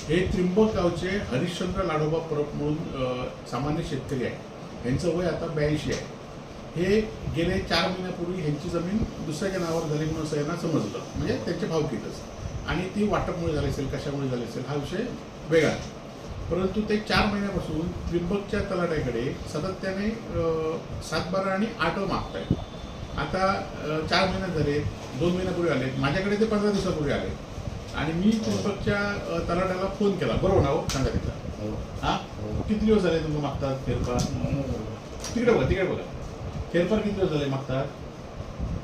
हे त्रिंबक गावचे हरिश्चंद्र लाडोबा परब म्हणून सामान्य शेतकरी आहे। यांचं वय आता 82 आहे। हे गेले 4 महिन्यापूर्वी ह्यांची जमीन दुसऱ्याच्या नावावर झाली म्हणून सगळ्यांना समजलं, म्हणजे त्यांच्या भावकीतच, आणि ती वाटपमुळे झाली असेल, कशामुळे झाली असेल हा विषय वेगळा। परंतु ते 4 महिन्यापासून त्रिंबकच्या तलाट्याकडे सातत्याने 7/12 आणि 8 मागतायत। आता 4 महिने झाले, 2 महिन्यापूर्वी आले, माझ्याकडे ते 15 दिवसापूर्वी आले, आणि मी त्रिंबकच्या तलाट्याला फोन केला, बरोबर ना? हो, सांगा तिथला। हां, किती दिवस झाले तुम्ही मागतात फेरफार? तिकडे बघा, तिकडे बघा, फेरफार किती दिवस झाले मागतात?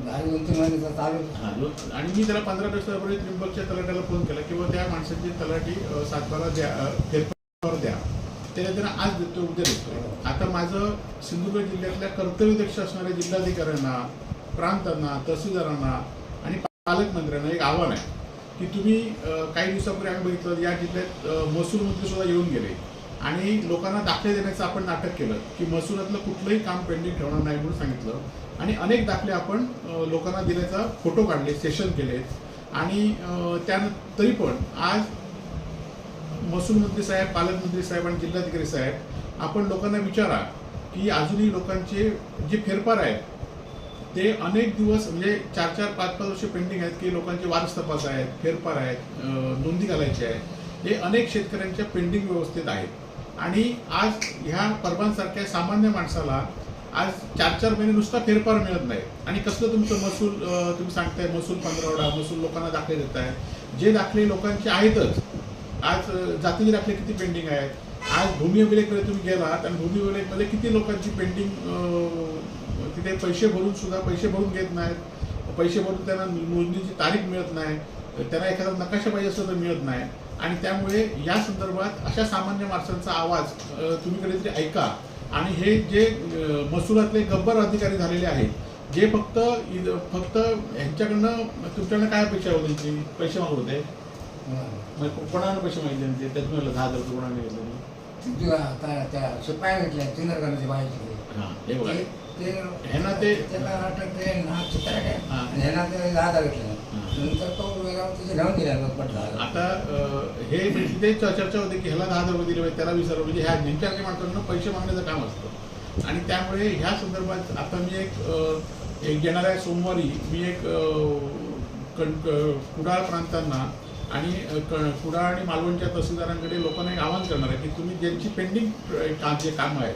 2-3 महिन्याचा चालू। हां, आणि मी त्याला 15 दिवसापूर्वी त्रिंबकच्या तलाट्याला फोन केला किंवा त्या माणसाची तलाठी 7/12 द्या, फेरफार द्या। त्याला आज देतो, उद्या देतो। आता माझं सिंधुदुर्ग जिल्ह्यातल्या कर्तव्यदक्ष असणाऱ्या जिल्हाधिकाऱ्यांना, प्रांतांना, तहसीलदारांना आणि पालकमंत्र्यांना एक आव्हान आहे की तुम्ही काही दिवसापूर्वी आम्ही बघितलं, या जिल्ह्यात महसूल मंत्री सुद्धा येऊन गेले आणि लोकांना दाखले देण्याचं आपण नाटक केलं की महसुलातलं कुठलंही काम पेंडिंग ठेवणार नाही म्हणून सांगितलं, आणि अनेक दाखले आपण लोकांना दिल्याचा फोटो काढले, सेशन केलेत, आणि तरी पण आज महसूल मंत्री साहेब, पालकमंत्री साहेब आणि जिल्हाधिकारी साहेब, आपण लोकांना विचारा की अजूनही लोकांचे जे फेरफार आहेत ते अनेक दिवस, म्हणजे 4-4, 5-5 वर्ष पेंडिंग आहेत, की लोकांचे वारस तपास आहेत, फेरफार आहेत, नोंदी घालायचे आहेत, हे अनेक शेतकऱ्यांच्या पेंडिंग व्यवस्थेत आहेत। आणि आज ह्या परबांसारख्या सामान्य माणसाला आज 4-4 महिने नुसता फेरफार मिळत नाही, आणि कसलं तुमचं महसूल, तुम्ही सांगताय महसूल 15वडा, महसूल लोकांना दाखले देताय, जे दाखले लोकांचे आहेतच। आज जातीचे दाखले किती पेंडिंग आहेत, आज भूमी अभिलेखकडे तुम्ही गेलात आणि भूमी अभिलेखमध्ये किती लोकांची पेंडिंग, तिथे पैसे भरून घेत नाहीत, पैसे भरून त्यांना नोंदणीची तारीख मिळत नाही, त्यांना एखादा नकाशा पाहिजे असला तर मिळत नाही, आणि त्यामुळे या संदर्भात अशा सामान्य माणसांचा आवाज तुम्ही कधीतरी ऐका। आणि हे जे महसुलातले गब्बर अधिकारी झालेले आहेत, जे फक्त ह्यांच्याकडनं तुमच्याकडनं काय अपेक्षा होती, त्यांची पैसे मागत होते, कोणाला पैसे मागितले ते तुम्ही 10,000 रुपये कोणाला घेतले? त्या शिपाया घेतल्या चिंदरकरांच्या बाहेर। हां, हे बघा, ह्यांना ते अटक ते ह्यांना ते 10,000 घेतले, नंतर तो वेगळा त्याचे घेऊन गेला पटला। आता हे तिथे चर्चा होते की ह्याला 10,000 रुपये दिले पाहिजे, त्याला 20,000 रुपये, ह्या ज्यांच्या माणसांना पैसे मागण्याचं काम असतं। आणि त्यामुळे ह्या संदर्भात आता मी एक येणाऱ्या सोमवारी मी एक कुडाळ प्रांतांना आणि कुडाळ आणि मालवणच्या तहसीलदारांकडे लोकांना एक आवाहन करणार आहे की तुम्ही ज्यांची पेंडिंग जे कामं आहेत,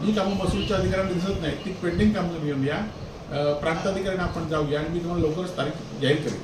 जी कामं महसूलच्या अधिकाऱ्यांना दिसत नाहीत, ती पेंडिंग कामं घेऊन या, प्रांताधिकाऱ्यांना आपण जाऊया, आणि मी तुम्हाला लवकरच तारीख जाहीर करेन।